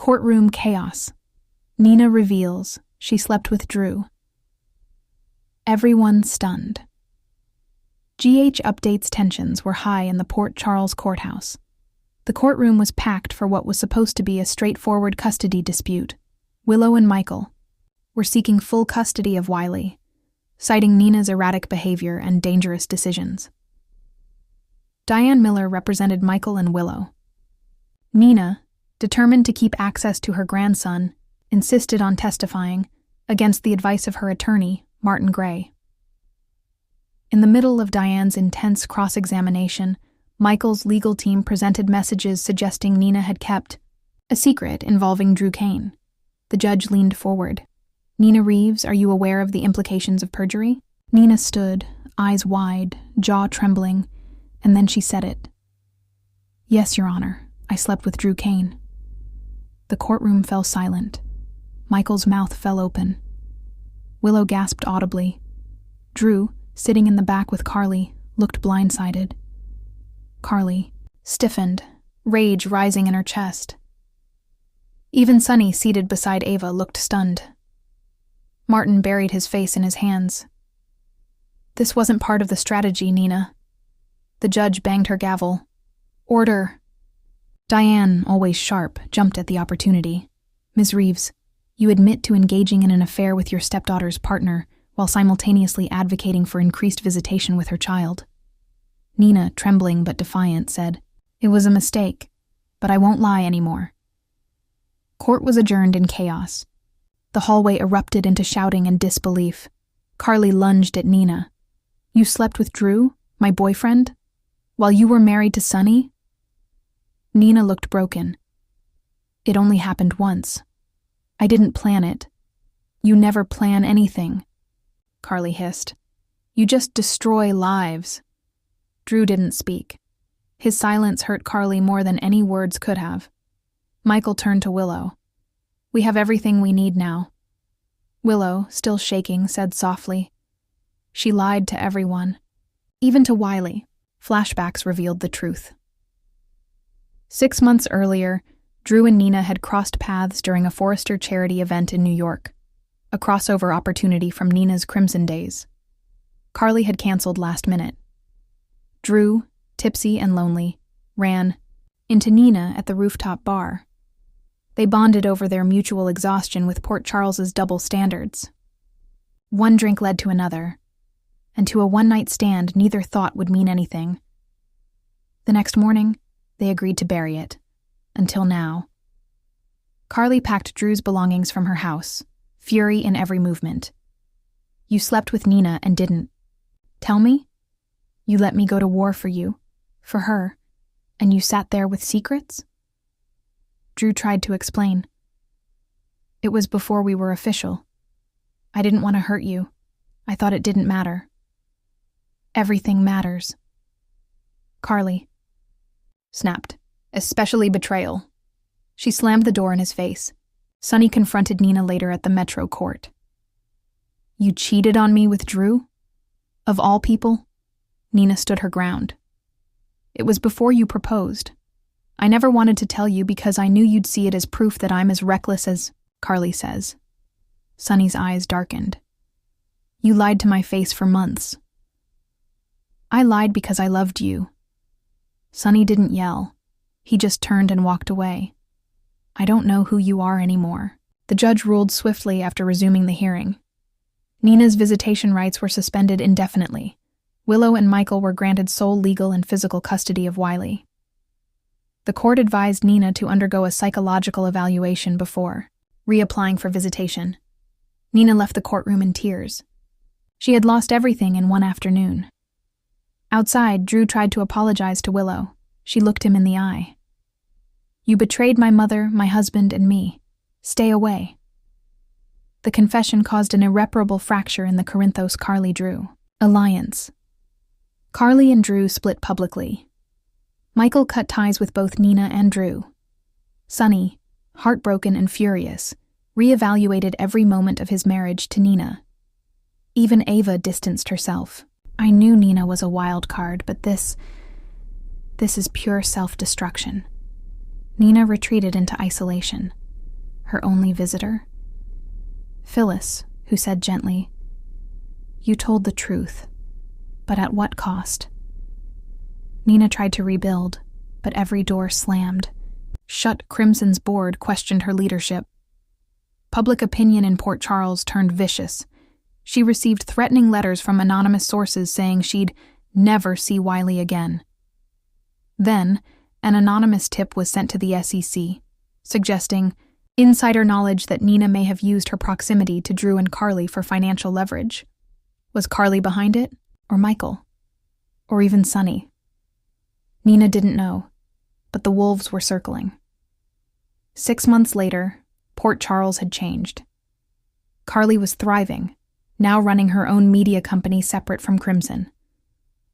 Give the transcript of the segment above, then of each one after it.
Courtroom chaos. Nina reveals she slept with Drew. Everyone stunned. GH updates tensions were high in the Port Charles courthouse. The courtroom was packed for what was supposed to be a straightforward custody dispute. Willow and Michael were seeking full custody of Wiley, citing Nina's erratic behavior and dangerous decisions. Diane Miller represented Michael and Willow. Nina, determined to keep access to her grandson, insisted on testifying against the advice of her attorney, Martin Gray. In the middle of Diane's intense cross-examination, Michael's legal team presented messages suggesting Nina had kept a secret involving Drew Kane. The judge leaned forward. "Nina Reeves, are you aware of the implications of perjury?" Nina stood, eyes wide, jaw trembling, and then she said it. "Yes, Your Honor, I slept with Drew Kane." The courtroom fell silent. Michael's mouth fell open. Willow gasped audibly. Drew, sitting in the back with Carly, looked blindsided. Carly stiffened, rage rising in her chest. Even Sonny, seated beside Ava, looked stunned. Martin buried his face in his hands. "This wasn't part of the strategy, Nina." The judge banged her gavel. "Order." Diane, always sharp, jumped at the opportunity. "Ms. Reeves, you admit to engaging in an affair with your stepdaughter's partner while simultaneously advocating for increased visitation with her child." Nina, trembling but defiant, said, "It was a mistake, but I won't lie anymore." Court was adjourned in chaos. The hallway erupted into shouting and disbelief. Carly lunged at Nina. "You slept with Drew, my boyfriend, while you were married to Sonny?" Nina looked broken. "It only happened once. I didn't plan it." "You never plan anything," Carly hissed. "You just destroy lives." Drew didn't speak. His silence hurt Carly more than any words could have. Michael turned to Willow. "We have everything we need now." Willow, still shaking, said softly, "She lied to everyone. Even to Wiley." Flashbacks revealed the truth. 6 months earlier, Drew and Nina had crossed paths during a Forrester charity event in New York, a crossover opportunity from Nina's Crimson days. Carly had canceled last minute. Drew, tipsy and lonely, ran into Nina at the rooftop bar. They bonded over their mutual exhaustion with Port Charles's double standards. One drink led to another, and to a one-night stand neither thought would mean anything. The next morning, they agreed to bury it. Until now. Carly packed Drew's belongings from her house, fury in every movement. "You slept with Nina and didn't tell me? You let me go to war for you, for her, and you sat there with secrets?" Drew tried to explain. "It was before we were official. I didn't want to hurt you. I thought it didn't matter." "Everything matters." Carly snapped, "Especially betrayal." She slammed the door in his face. Sonny confronted Nina later at the Metro court. "You cheated on me with Drew? Of all people?" Nina stood her ground. "It was before you proposed. I never wanted to tell you because I knew you'd see it as proof that I'm as reckless as," Carly says. Sonny's eyes darkened. "You lied to my face for months." "I lied because I loved you." Sonny didn't yell. He just turned and walked away. "I don't know who you are anymore." The judge ruled swiftly after resuming the hearing. Nina's visitation rights were suspended indefinitely. Willow and Michael were granted sole legal and physical custody of Wiley. The court advised Nina to undergo a psychological evaluation before reapplying for visitation. Nina left the courtroom in tears. She had lost everything in one afternoon. Outside, Drew tried to apologize to Willow. She looked him in the eye. "You betrayed my mother, my husband, and me. Stay away." The confession caused an irreparable fracture in the Corinthos-Carly-Drew alliance. Carly and Drew split publicly. Michael cut ties with both Nina and Drew. Sonny, heartbroken and furious, reevaluated every moment of his marriage to Nina. Even Ava distanced herself. "I knew Nina was a wild card, but this is pure self-destruction." Nina retreated into isolation. her only visitor? Phyllis, who said gently, "You told the truth, but at what cost?" Nina tried to rebuild, but every door slammed. Shut Crimson's board questioned her leadership. Public opinion in Port Charles turned vicious. She received threatening letters from anonymous sources saying she'd never see Wiley again. Then, an anonymous tip was sent to the SEC, suggesting insider knowledge that Nina may have used her proximity to Drew and Carly for financial leverage. Was Carly behind it, or Michael? Or even Sonny? Nina didn't know, but the wolves were circling. 6 months later, Port Charles had changed. Carly was thriving, now running her own media company separate from Crimson.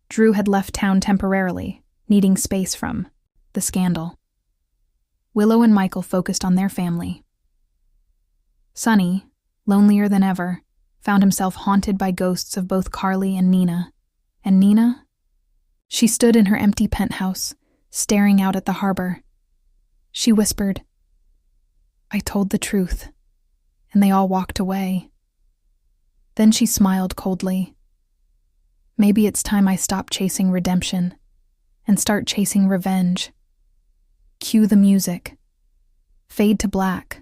Drew had left town temporarily, needing space from the scandal. Willow and Michael focused on their family. Sonny, lonelier than ever, found himself haunted by ghosts of both Carly and Nina. And Nina? She stood in her empty penthouse, staring out at the harbor. She whispered, "I told the truth," and they all walked away. Then she smiled coldly. "Maybe it's time I stop chasing redemption and start chasing revenge." Cue the music. Fade to black.